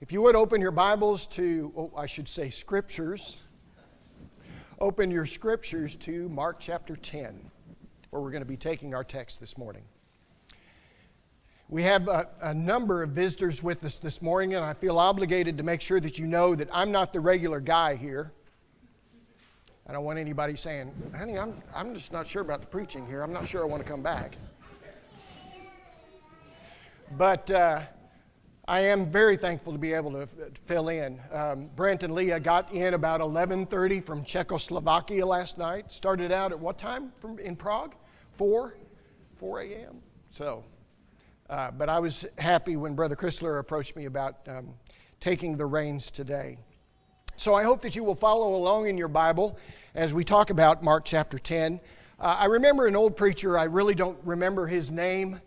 If you would open your Bibles to, scriptures. Open your scriptures to Mark chapter 10, where we're going to be taking our text this morning. We have a number of visitors with us this morning, and I feel obligated to make sure that you know that I'm not the regular guy here. I don't want anybody saying, honey, I'm just not sure about the preaching here. I'm not sure I want to come back. But I am very thankful to be able to fill in. Brent and Leah got in about 11:30 from Czechoslovakia last night. Started out at what time in Prague? 4 a.m. So, but I was happy when Brother Chrysler approached me about taking the reins today. So I hope that you will follow along in your Bible as we talk about Mark chapter 10. I remember an old preacher, I really don't remember his name,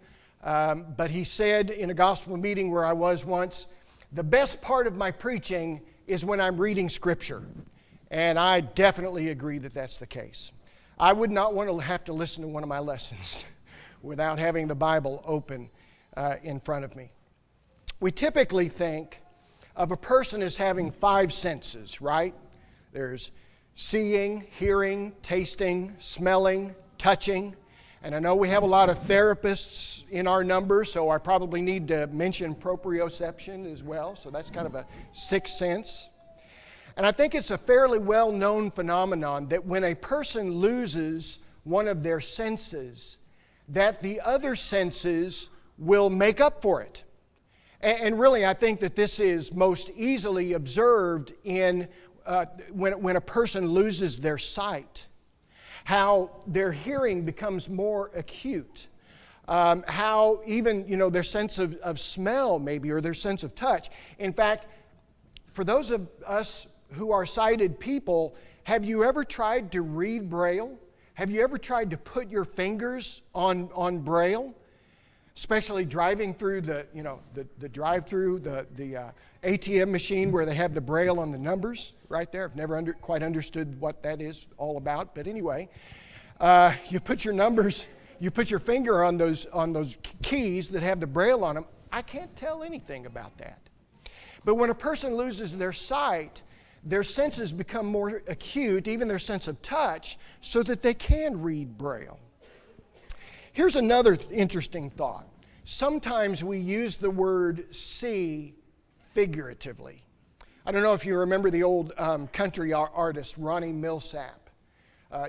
but he said in a gospel meeting where I was once, the best part of my preaching is when I'm reading Scripture. And I definitely agree that that's the case. I would not want to have to listen to one of my lessons without having the Bible open in front of me. We typically think of a person as having 5 senses, right? There's seeing, hearing, tasting, smelling, touching. And I know we have a lot of therapists in our number, so I probably need to mention proprioception as well. So that's kind of a 6th sense. And I think it's a fairly well-known phenomenon that when a person loses one of their senses, that the other senses will make up for it. And really, I think that this is most easily observed in when a person loses their sight. How their hearing becomes more acute, how even, their sense of smell maybe, or their sense of touch. In fact, for those of us who are sighted people, have you ever tried to read Braille? Have you ever tried to put your fingers on Braille? Especially driving through the drive-through, the ATM machine where they have the Braille on the numbers right there. I've never quite understood what that is all about. But anyway, you put your finger on those keys that have the Braille on them. I can't tell anything about that. But when a person loses their sight, their senses become more acute, even their sense of touch, so that they can read Braille. Here's another interesting thought. Sometimes we use the word see figuratively. I don't know if you remember the old country artist Ronnie Milsap.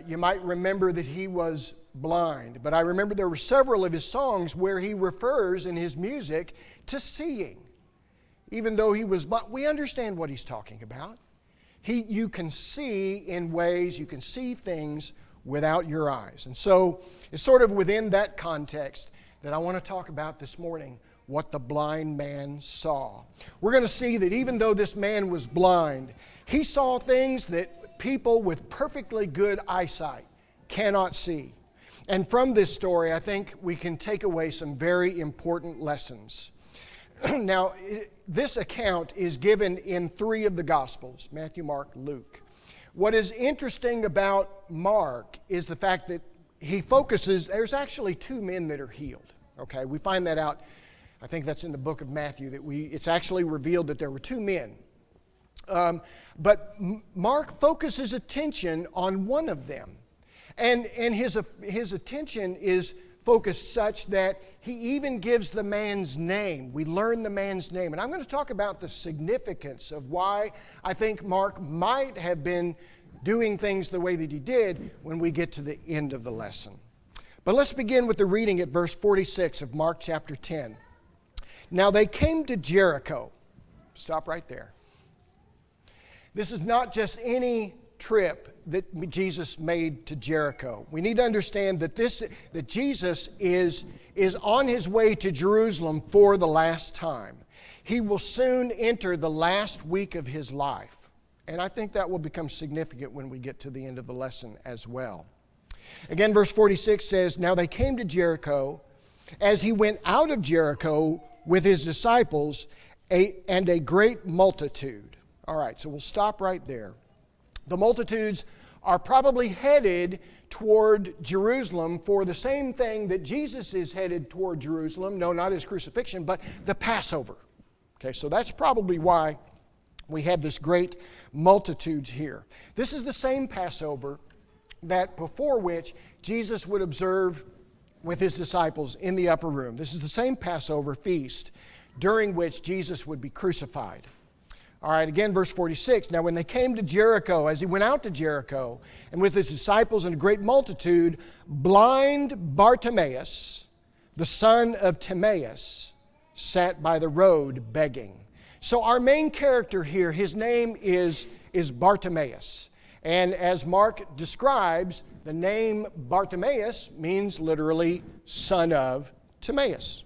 You might remember that he was blind, but I remember there were several of his songs where he refers in his music to seeing. Even though he was blind, we understand what he's talking about. You can see in ways, you can see things without your eyes. And so it's sort of within that context that I want to talk about this morning what the blind man saw. We're going to see that even though this man was blind, he saw things that people with perfectly good eyesight cannot see. And from this story, I think we can take away some very important lessons. Now, this account is given in 3 of the Gospels, Matthew, Mark, Luke. What is interesting about Mark is the fact that he focuses, there's actually 2 men that are healed. Okay, we find that out, I think that's in the book of Matthew, it's actually revealed that there were 2 men. But Mark focuses attention on one of them. And his attention is focused such that he even gives the man's name. We learn the man's name. And I'm going to talk about the significance of why I think Mark might have been doing things the way that he did when we get to the end of the lesson. But let's begin with the reading at verse 46 of Mark chapter 10. Now they came to Jericho. Stop right there. This is not just any trip that Jesus made to Jericho. We need to understand that Jesus is on his way to Jerusalem for the last time. He will soon enter the last week of his life. And I think that will become significant when we get to the end of the lesson as well. Again, verse 46 says, Now they came to Jericho. As he went out of Jericho with his disciples and a great multitude. All right, so we'll stop right there. The multitudes are probably headed toward Jerusalem for the same thing that Jesus is headed toward Jerusalem. No, not his crucifixion, but the Passover. Okay, so that's probably why we have this great multitude here. This is the same Passover that before which Jesus would observe with his disciples in the upper room. This is the same Passover feast during which Jesus would be crucified. All right, again, verse 46. Now when they came to Jericho, as he went out to Jericho, and with his disciples and a great multitude, blind Bartimaeus, the son of Timaeus, sat by the road begging. So our main character here, his name is Bartimaeus. And as Mark describes, the name Bartimaeus means literally son of Timaeus.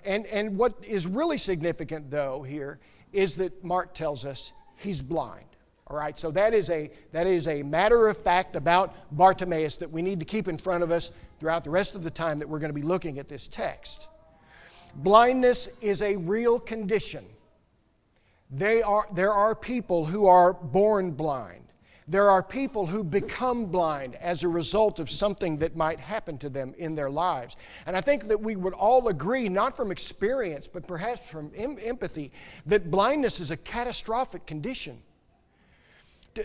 And what is really significant, though, here is that Mark tells us he's blind. All right, so that is a matter of fact about Bartimaeus that we need to keep in front of us throughout the rest of the time that we're going to be looking at this text. Blindness is a real condition. There are people who are born blind. There are people who become blind as a result of something that might happen to them in their lives. And I think that we would all agree, not from experience, but perhaps from empathy, that blindness is a catastrophic condition.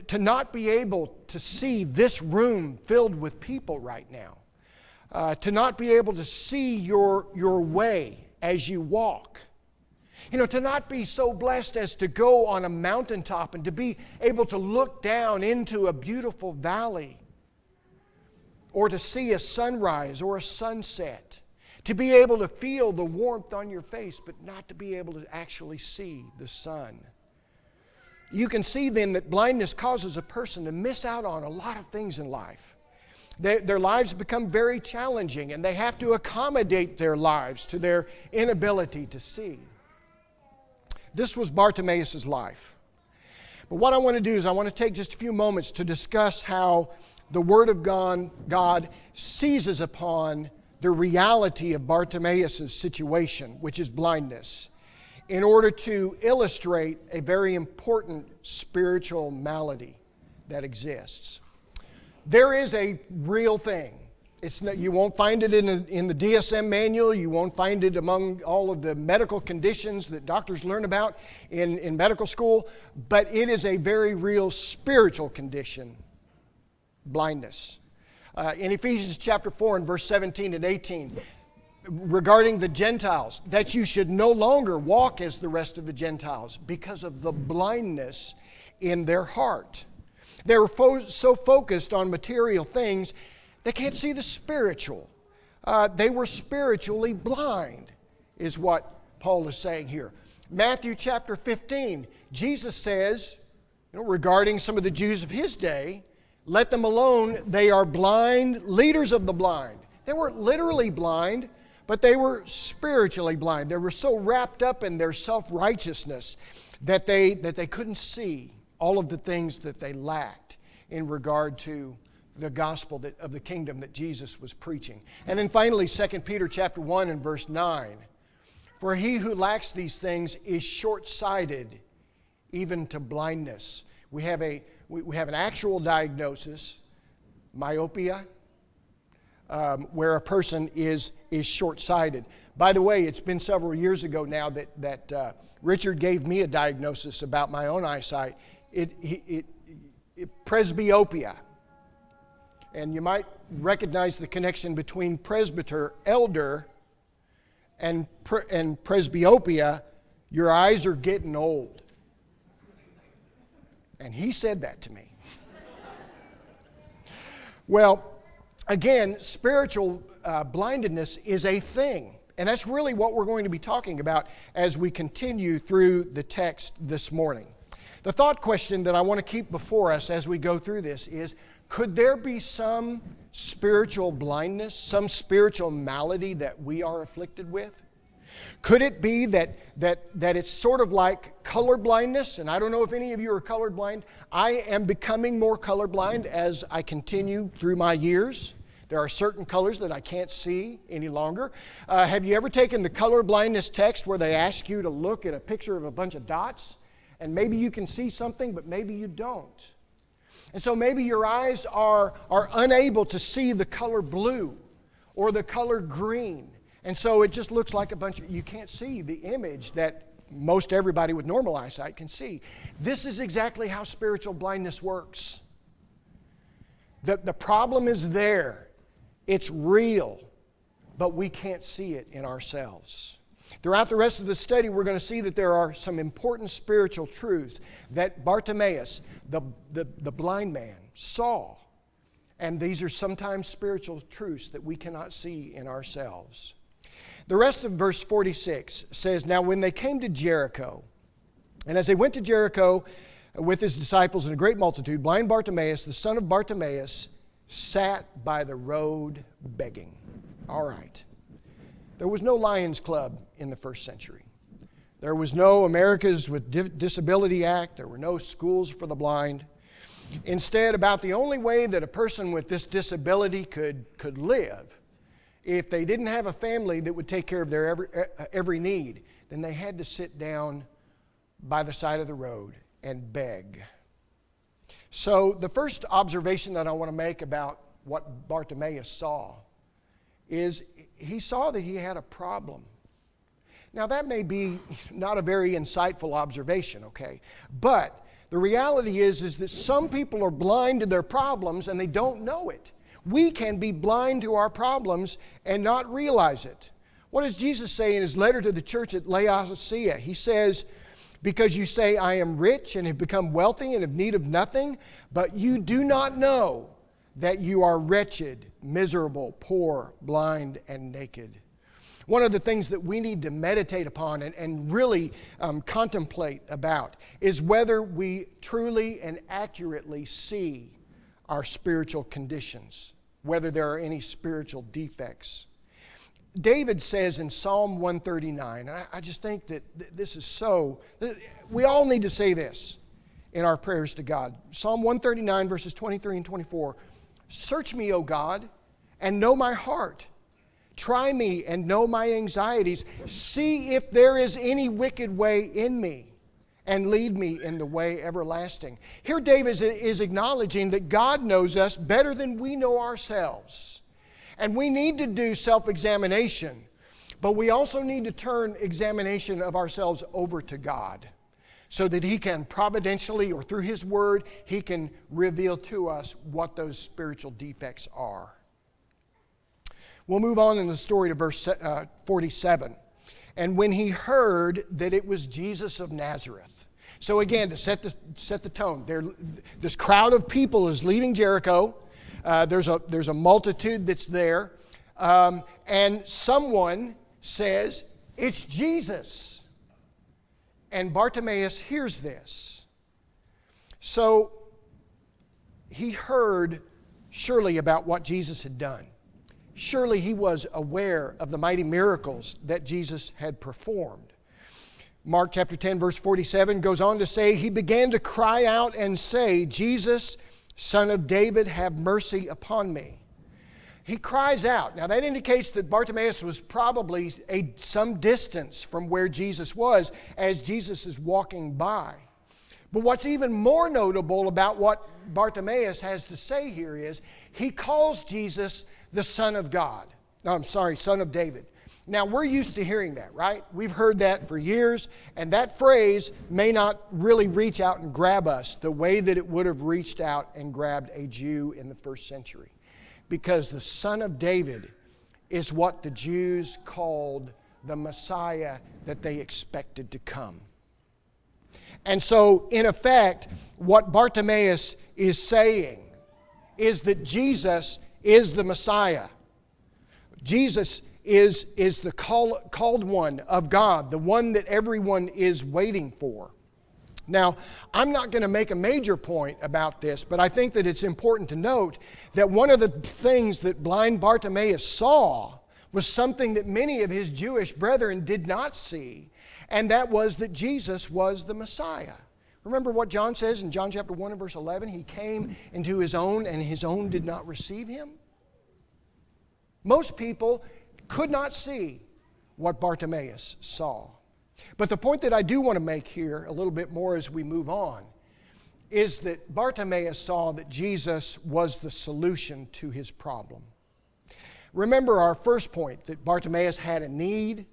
To not be able to see this room filled with people right now, to not be able to see your way as you walk, to not be so blessed as to go on a mountaintop and to be able to look down into a beautiful valley, or to see a sunrise or a sunset, to be able to feel the warmth on your face, but not to be able to actually see the sun. You can see then that blindness causes a person to miss out on a lot of things in life. Their lives become very challenging, and they have to accommodate their lives to their inability to see. This was Bartimaeus' life. But what I want to do is I want to take just a few moments to discuss how the Word of God seizes upon the reality of Bartimaeus' situation, which is blindness, in order to illustrate a very important spiritual malady that exists. There is a real thing. You won't find it in the DSM manual. You won't find it among all of the medical conditions that doctors learn about in medical school. But it is a very real spiritual condition, blindness. In Ephesians chapter 4 and verse 17 and 18, regarding the Gentiles, that you should no longer walk as the rest of the Gentiles because of the blindness in their heart. They were so focused on material things, they can't see the spiritual. They were spiritually blind, is what Paul is saying here. Matthew chapter 15, Jesus says, regarding some of the Jews of his day, let them alone, they are blind leaders of the blind. They weren't literally blind, but they were spiritually blind. They were so wrapped up in their self-righteousness that they couldn't see all of the things that they lacked in regard to the gospel of the kingdom that Jesus was preaching. And then finally, 2 Peter chapter 1 and verse 9. For he who lacks these things is short-sighted, even to blindness. We have an actual diagnosis, myopia, where a person is short-sighted. By the way, it's been several years ago now that Richard gave me a diagnosis about my own eyesight. Presbyopia. And you might recognize the connection between presbyter, elder, and presbyopia. Your eyes are getting old. And he said that to me. Well, again, spiritual blindness is a thing. And that's really what we're going to be talking about as we continue through the text this morning. The thought question that I want to keep before us as we go through this is, could there be some spiritual blindness, some spiritual malady that we are afflicted with? Could it be that it's sort of like color blindness? And I don't know if any of you are colorblind. I am becoming more colorblind as I continue through my years. There are certain colors that I can't see any longer. Have you ever taken the color blindness test where they ask you to look at a picture of a bunch of dots? And maybe you can see something, but maybe you don't. And so maybe your eyes are unable to see the color blue or the color green. And so it just looks like you can't see the image that most everybody with normal eyesight can see. This is exactly how spiritual blindness works. The problem is there. It's real, but we can't see it in ourselves. Throughout the rest of the study, we're going to see that there are some important spiritual truths that Bartimaeus, the blind man, saw. And these are sometimes spiritual truths that we cannot see in ourselves. The rest of verse 46 says, "Now when they came to Jericho, and as they went to Jericho with his disciples and a great multitude, blind Bartimaeus, the son of Bartimaeus, sat by the road begging." All right. There was no Lions Club in the first century. There was no Americans with Disability Act. There were no schools for the blind. Instead, about the only way that a person with this disability could live, if they didn't have a family that would take care of their every need, then they had to sit down by the side of the road and beg. So the first observation that I want to make about what Bartimaeus saw is he saw that he had a problem. Now that may be not a very insightful observation, okay? But the reality is that some people are blind to their problems and they don't know it. We can be blind to our problems and not realize it. What does Jesus say in his letter to the church at Laodicea? He says, "Because you say, 'I am rich and have become wealthy and have need of nothing,' but you do not know that you are wretched, miserable, poor, blind, and naked." One of the things that we need to meditate upon and really contemplate about is whether we truly and accurately see our spiritual conditions, whether there are any spiritual defects. David says in Psalm 139, and I just think that this is so, we all need to say this in our prayers to God. Psalm 139 verses 23 and 24, "Search me, O God, and know my heart. Try me and know my anxieties. See if there is any wicked way in me, and lead me in the way everlasting." Here David is acknowledging that God knows us better than we know ourselves. And we need to do self-examination, but we also need to turn examination of ourselves over to God so that He can providentially, or through His Word, He can reveal to us what those spiritual defects are. We'll move on in the story to verse 47. "And when he heard that it was Jesus of Nazareth." So again, to set the tone, this crowd of people is leaving Jericho. There's a multitude that's there. And someone says, "It's Jesus." And Bartimaeus hears this. So he heard surely about what Jesus had done. Surely he was aware of the mighty miracles that Jesus had performed. Mark chapter 10 verse 47 goes on to say, "He began to cry out and say, 'Jesus, Son of David, have mercy upon me.'" He cries out. Now that indicates that Bartimaeus was probably some distance from where Jesus was as Jesus is walking by. But what's even more notable about what Bartimaeus has to say here is he calls Jesus the Son of God. Son of David. Now, we're used to hearing that, right? We've heard that for years, and that phrase may not really reach out and grab us the way that it would have reached out and grabbed a Jew in the first century. Because the Son of David is what the Jews called the Messiah that they expected to come. And so, in effect, what Bartimaeus is saying is that Jesus is the Messiah. Jesus is the called one of God, the one that everyone is waiting for. Now, I'm not going to make a major point about this, but I think that it's important to note that one of the things that blind Bartimaeus saw was something that many of his Jewish brethren did not see, and that was that Jesus was the Messiah. Remember what John says in John chapter 1 and verse 11? He came into his own, and his own did not receive him. Most people could not see what Bartimaeus saw. But the point that I do want to make here a little bit more as we move on is that Bartimaeus saw that Jesus was the solution to his problem. Remember our first point, that Bartimaeus had a need.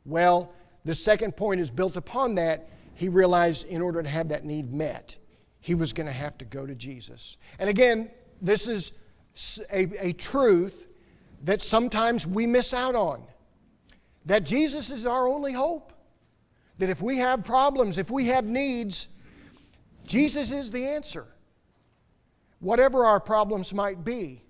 Well, the second point is built upon that. He realized in order to have that need met, he was going to have to go to Jesus. And again, this is a truth that sometimes we miss out on. That Jesus is our only hope. That if we have problems, if we have needs, Jesus is the answer. Whatever our problems might be.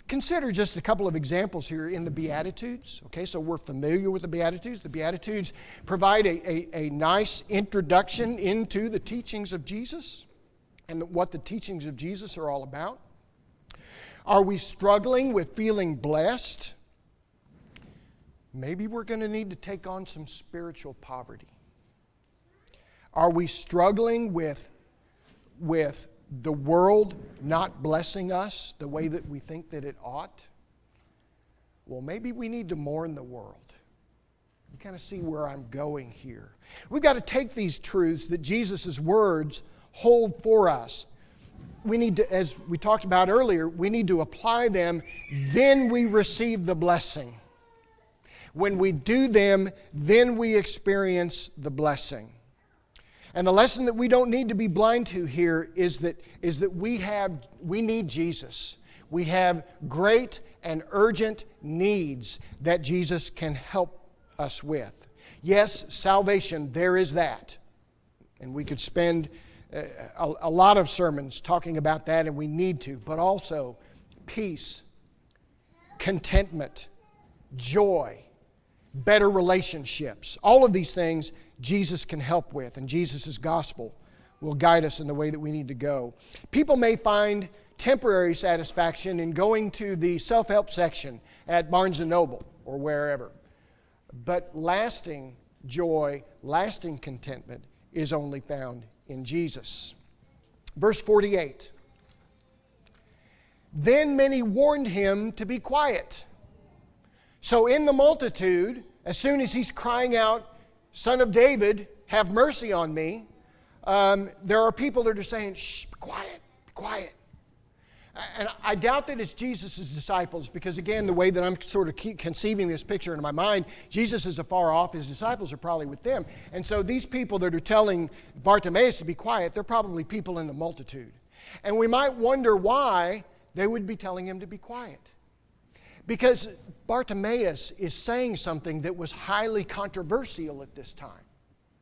Consider just a couple of examples here in the Beatitudes. Okay, so we're familiar with the Beatitudes. The Beatitudes provide a nice introduction into the teachings of Jesus and what the teachings of Jesus are all about. Are we struggling with feeling blessed? Maybe we're going to need to take on some spiritual poverty. Are we struggling with the world not blessing us the way that we think that it ought? Well, maybe we need to mourn the world. You kind of see where I'm going here. We've got to take these truths that Jesus' words hold for us. We need to, as we talked about earlier, we need to apply them, then we receive the blessing. When we do them, then we experience the blessing. And the lesson that we don't need to be blind to here is that we need Jesus. We have great and urgent needs that Jesus can help us with. Yes, salvation, there is that. And we could spend a lot of sermons talking about that, and we need to. But also peace, contentment, joy, better relationships. All of these things Jesus can help with, and Jesus' gospel will guide us in the way that we need to go. People may find temporary satisfaction in going to the self-help section at Barnes & Noble or wherever. But lasting joy, lasting contentment is only found in Jesus. Verse 48. Then many warned him to be quiet. So in the multitude, as soon as he's crying out, Son of David, have mercy on me, there are people that are saying, shh, be quiet, be quiet. And I doubt that it's Jesus' disciples, because again, the way that I'm sort of conceiving this picture in my mind, Jesus is afar off, his disciples are probably with them. And so these people that are telling Bartimaeus to be quiet, they're probably people in the multitude. And we might wonder why they would be telling him to be quiet. Because Bartimaeus is saying something that was highly controversial at this time.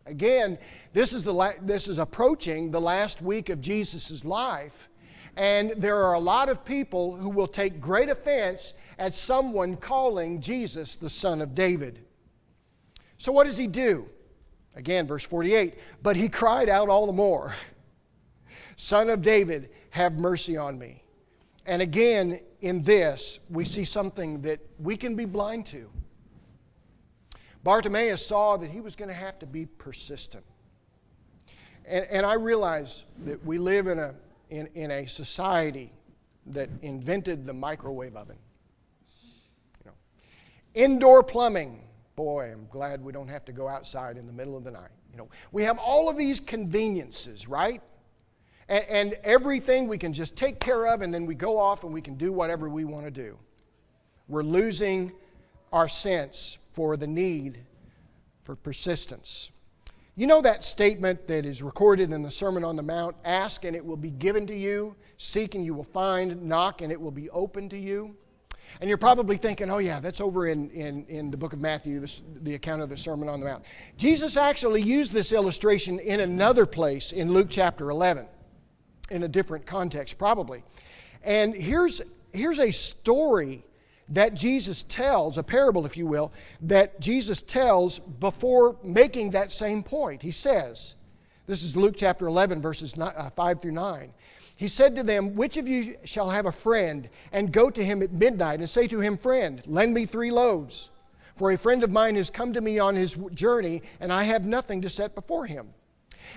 Again, this is approaching the last week of Jesus' life, and there are a lot of people who will take great offense at someone calling Jesus the Son of David. So what does he do? Again, verse 48, but he cried out all the more, Son of David, have mercy on me. And again, in this, we see something that we can be blind to. Bartimaeus saw that he was going to have to be persistent. And I realize that we live in a society that invented the microwave oven. You know, indoor plumbing. Boy, I'm glad we don't have to go outside in the middle of the night. You know, we have all of these conveniences, right? And everything we can just take care of, and then we go off and we can do whatever we want to do. We're losing our sense for the need for persistence. You know that statement that is recorded in the Sermon on the Mount, ask and it will be given to you, seek and you will find, knock and it will be open to you? And you're probably thinking, oh yeah, that's over in the book of Matthew, the account of the Sermon on the Mount. Jesus actually used this illustration in another place in Luke chapter 11. In a different context, probably. And here's a story that Jesus tells, a parable, if you will, that Jesus tells before making that same point. He says, this is Luke chapter 11, verses 5 through 9. He said to them, which of you shall have a friend and go to him at midnight and say to him, friend, lend me 3 loaves, for a friend of mine has come to me on his journey, and I have nothing to set before him.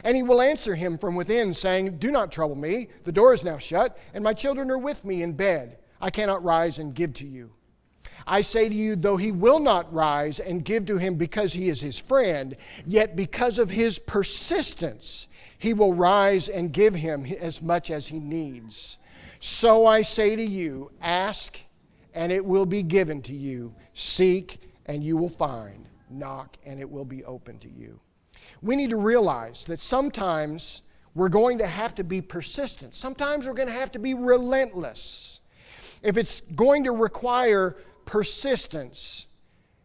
And he will answer him from within, saying, do not trouble me, the door is now shut, and my children are with me in bed. I cannot rise and give to you. I say to you, though he will not rise and give to him because he is his friend, yet because of his persistence, he will rise and give him as much as he needs. So I say to you, ask, and it will be given to you. Seek, and you will find. knock, and it will be open to you. We need to realize that sometimes we're going to have to be persistent. Sometimes we're going to have to be relentless. If it's going to require persistence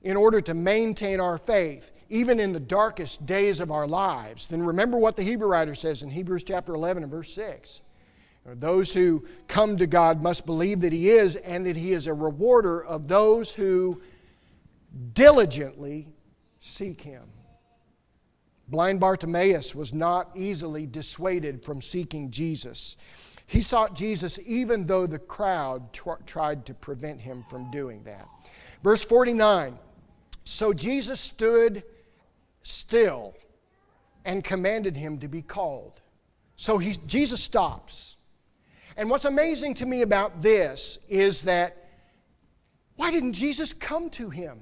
in order to maintain our faith, even in the darkest days of our lives, then remember what the Hebrew writer says in Hebrews chapter 11 and verse 6. Those who come to God must believe that He is, and that He is a rewarder of those who diligently seek Him. Blind Bartimaeus was not easily dissuaded from seeking Jesus. He sought Jesus even though the crowd tried to prevent him from doing that. Verse 49, so Jesus stood still and commanded him to be called. So Jesus stops. And what's amazing to me about this is that why didn't Jesus come to him?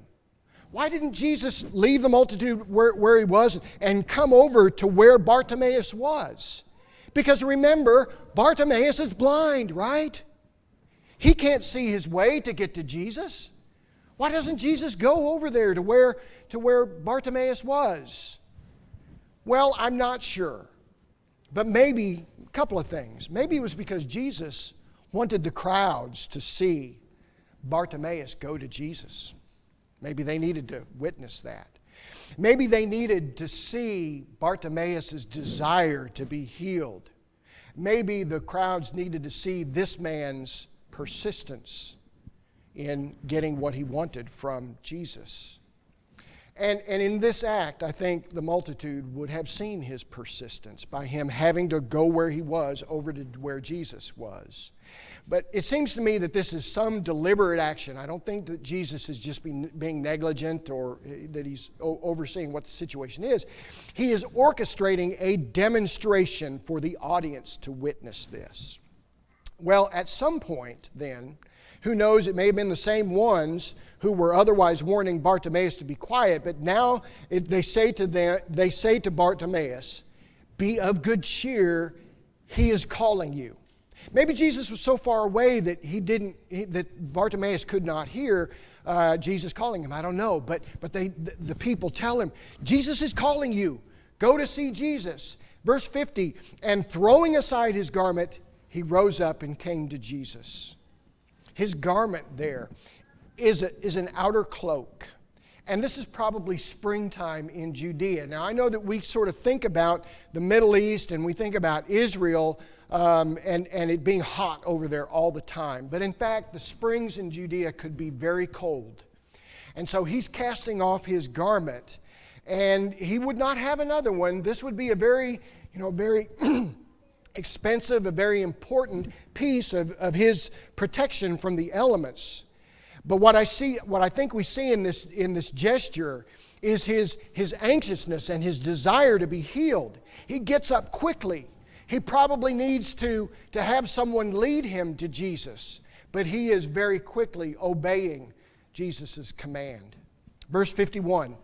Why didn't Jesus leave the multitude where he was and come over to where Bartimaeus was? Because remember, Bartimaeus is blind, right? He can't see his way to get to Jesus. Why doesn't Jesus go over there to where Bartimaeus was? Well, I'm not sure. But maybe a couple of things. Maybe it was because Jesus wanted the crowds to see Bartimaeus go to Jesus. Maybe they needed to witness that. Maybe they needed to see Bartimaeus' desire to be healed. Maybe the crowds needed to see this man's persistence in getting what he wanted from Jesus. And in this act, I think the multitude would have seen his persistence by him having to go where he was over to where Jesus was. But it seems to me that this is some deliberate action. I don't think that Jesus is just being negligent or that he's overseeing what the situation is. He is orchestrating a demonstration for the audience to witness this. Well, at some point then, who knows, it may have been the same ones who were otherwise warning Bartimaeus to be quiet, but now they say to Bartimaeus, be of good cheer, he is calling you. Maybe Jesus was so far away that that Bartimaeus could not hear Jesus calling him. I don't know, but the people tell him, Jesus is calling you. Go to see Jesus. Verse 50, and throwing aside his garment, he rose up and came to Jesus. His garment there is an outer cloak. And this is probably springtime in Judea. Now, I know that we sort of think about the Middle East and we think about Israel and it being hot over there all the time. But in fact, the springs in Judea could be very cold. And so he's casting off his garment and he would not have another one. This would be a very expensive, a very important piece of his protection from the elements. But what I think we see in this gesture is his anxiousness and his desire to be healed. He gets up quickly. He probably needs to have someone lead him to Jesus, but he is very quickly obeying Jesus' command. Verse 51,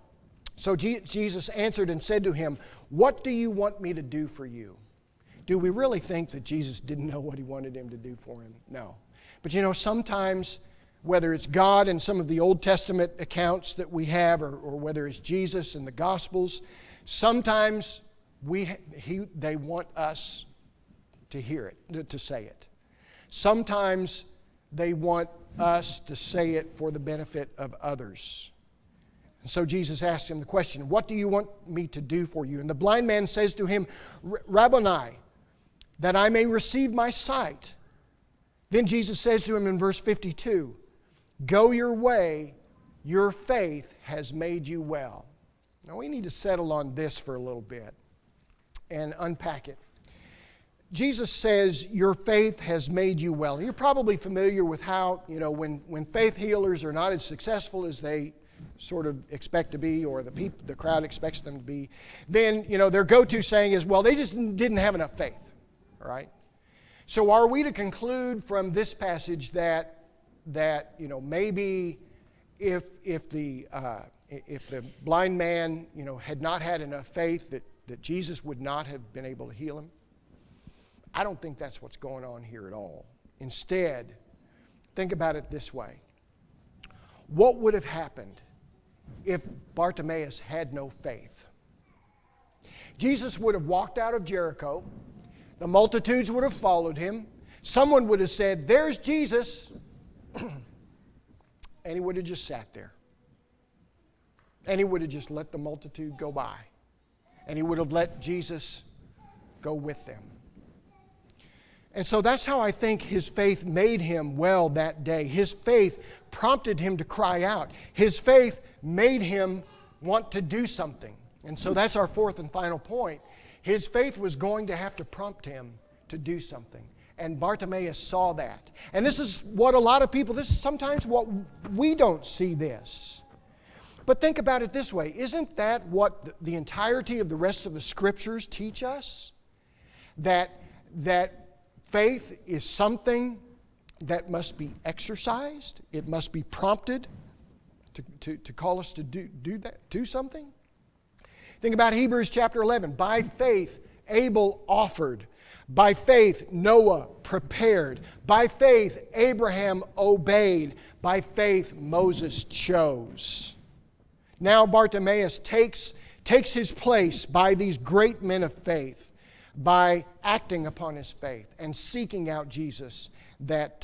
so Jesus answered and said to him, what do you want me to do for you? Do we really think that Jesus didn't know what he wanted him to do for him? No. But sometimes, whether it's God in some of the Old Testament accounts that we have, or whether it's Jesus in the Gospels, sometimes they want us to hear it, to say it. Sometimes they want us to say it for the benefit of others. And so Jesus asks him the question, what do you want me to do for you? And the blind man says to him, Rabboni, that I may receive my sight. Then Jesus says to him in verse 52, go your way, your faith has made you well. Now we need to settle on this for a little bit and unpack it. Jesus says, your faith has made you well. You're probably familiar with how, when faith healers are not as successful as they sort of expect to be, or the crowd expects them to be, then, their go-to saying is, well, they just didn't have enough faith. All right? So are we to conclude from this passage that maybe if the blind man had not had enough faith that Jesus would not have been able to heal him? I don't think that's what's going on here at all. Instead, think about it this way. What would have happened if Bartimaeus had no faith. Jesus would have walked out of Jericho. The multitudes would have followed him. Someone would have said, "There's Jesus." And he would have just sat there. And he would have just let the multitude go by. And he would have let Jesus go with them. And so that's how I think his faith made him well that day. His faith prompted him to cry out. His faith made him want to do something. And so that's our fourth and final point. His faith was going to have to prompt him to do something. And Bartimaeus saw that. And this is what a lot of people, this is sometimes what we don't see this. But think about it this way. Isn't that what the entirety of the rest of the Scriptures teach us? That faith is something that must be exercised. It must be prompted to call us to do something. Think about Hebrews chapter 11. By faith, Abel offered. By faith, Noah prepared. By faith, Abraham obeyed. By faith, Moses chose. Now Bartimaeus takes his place by these great men of faith, by acting upon his faith and seeking out Jesus that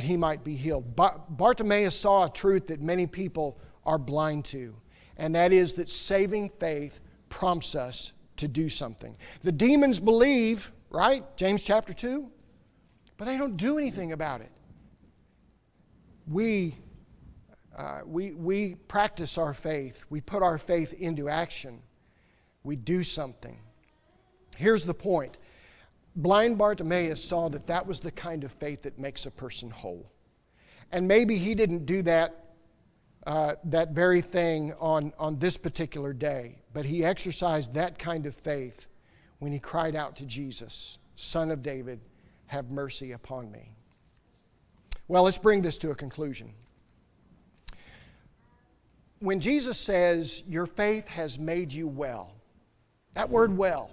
he might be healed. Bartimaeus saw a truth that many people are blind to, and that is that saving faith prompts us to do something. The demons believe, right? James chapter 2, but they don't do anything about it. We practice our faith. We put our faith into action. We do something. Here's the point. Blind Bartimaeus saw that was the kind of faith that makes a person whole. And maybe he didn't do that very thing on this particular day, but he exercised that kind of faith when he cried out to Jesus, "Son of David, have mercy upon me." Well, let's bring this to a conclusion. When Jesus says, "Your faith has made you well," that word "well"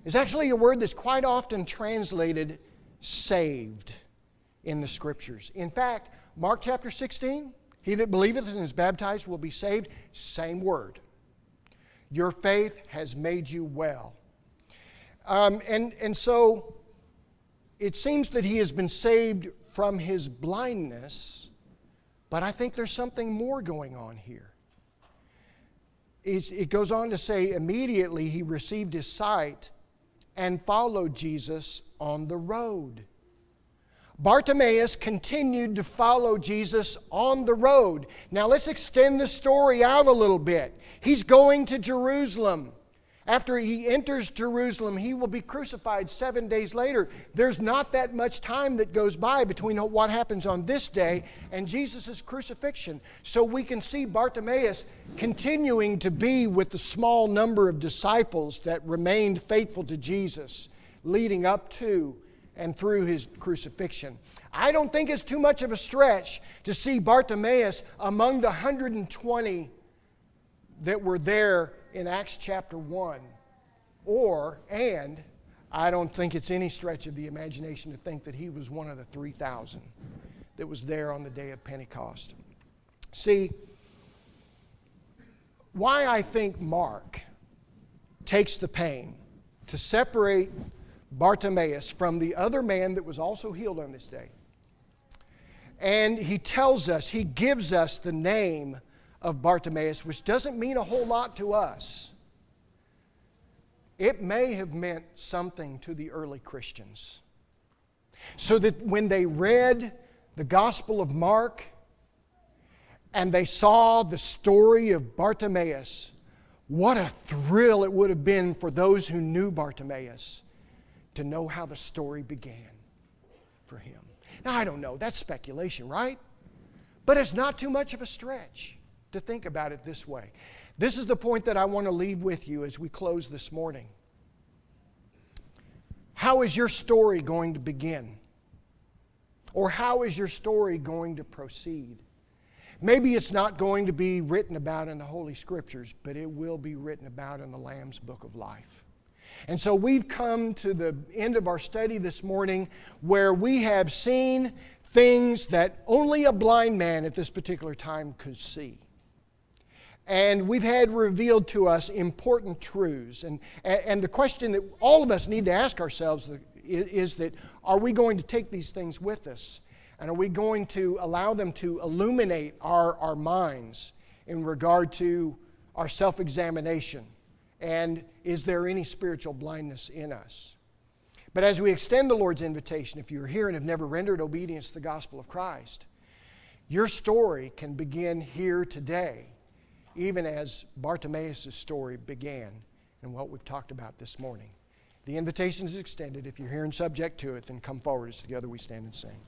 is actually a word that's quite often translated "saved" in the Scriptures. In fact, Mark chapter 16, "He that believeth and is baptized will be saved," same word. Your faith has made you well. And so it seems that he has been saved from his blindness, but I think there's something more going on here. It goes on to say, immediately he received his sight and followed Jesus on the road. Bartimaeus continued to follow Jesus on the road. Now let's extend the story out a little bit. He's going to Jerusalem. After he enters Jerusalem, he will be crucified 7 days later. There's not that much time that goes by between what happens on this day and Jesus' crucifixion. So we can see Bartimaeus continuing to be with the small number of disciples that remained faithful to Jesus, leading up to and through his crucifixion. I don't think it's too much of a stretch to see Bartimaeus among the 120 that were there in Acts chapter 1. And I don't think it's any stretch of the imagination to think that he was one of the 3,000 that was there on the day of Pentecost. See, why I think Mark takes the pain to separate Bartimaeus from the other man that was also healed on this day. And he tells us, he gives us the name of Bartimaeus, which doesn't mean a whole lot to us. It may have meant something to the early Christians. So that when they read the Gospel of Mark and they saw the story of Bartimaeus, what a thrill it would have been for those who knew Bartimaeus to know how the story began for him. Now, I don't know, that's speculation, right? But it's not too much of a stretch to think about it this way. This is the point that I want to leave with you as we close this morning. How is your story going to begin? Or how is your story going to proceed? Maybe it's not going to be written about in the Holy Scriptures, but it will be written about in the Lamb's Book of Life. And so we've come to the end of our study this morning where we have seen things that only a blind man at this particular time could see. And we've had revealed to us important truths. And the question that all of us need to ask ourselves is that, are we going to take these things with us? And are we going to allow them to illuminate our minds in regard to our self-examination? And is there any spiritual blindness in us? But as we extend the Lord's invitation, if you're here and have never rendered obedience to the gospel of Christ, your story can begin here today, even as Bartimaeus' story began and what we've talked about this morning. The invitation is extended. If you're here and subject to it, then come forward as together we stand and sing.